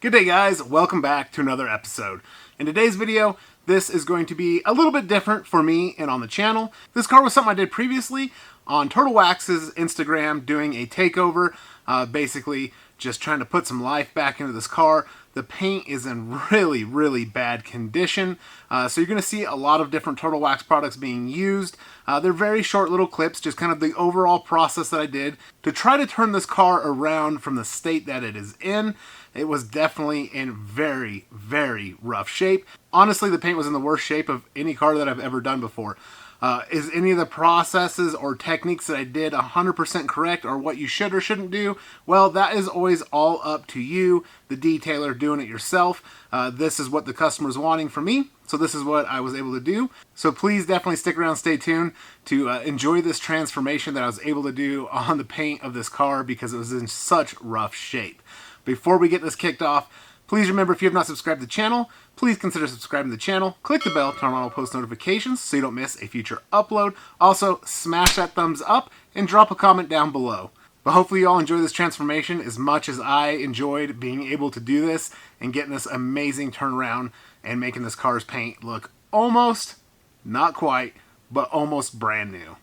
Good day guys, welcome back to another episode. In today's video, this is going to be a little bit different for me and on the channel. This car was something I did previously on Turtle Wax's Instagram doing a takeover, basically just trying to put some life back into this car. The paint is in really bad condition, so you're going to see a lot of different Turtle Wax products being used. They're very short little clips, just kind of the overall process that I did to try to turn this car around from the state that it is in. It was definitely in very rough shape. Honestly, the paint was in the worst shape of any car that I've ever done before. Is any of the processes or techniques that I did 100% correct or what you should or shouldn't do? Well, that is always all up to you, the detailer, doing it yourself. This is what the customer's wanting from me, so this is what I was able to do. So please definitely stick around, stay tuned to enjoy this transformation that I was able to do on the paint of this car because it was in such rough shape. Before we get this kicked off, please remember, if you have not subscribed to the channel, please consider subscribing to the channel. Click the bell to turn on all post notifications so you don't miss a future upload. Also, smash that thumbs up and drop a comment down below. But hopefully you all enjoy this transformation as much as I enjoyed being able to do this and getting this amazing turnaround and making this car's paint look almost, not quite, but almost brand new.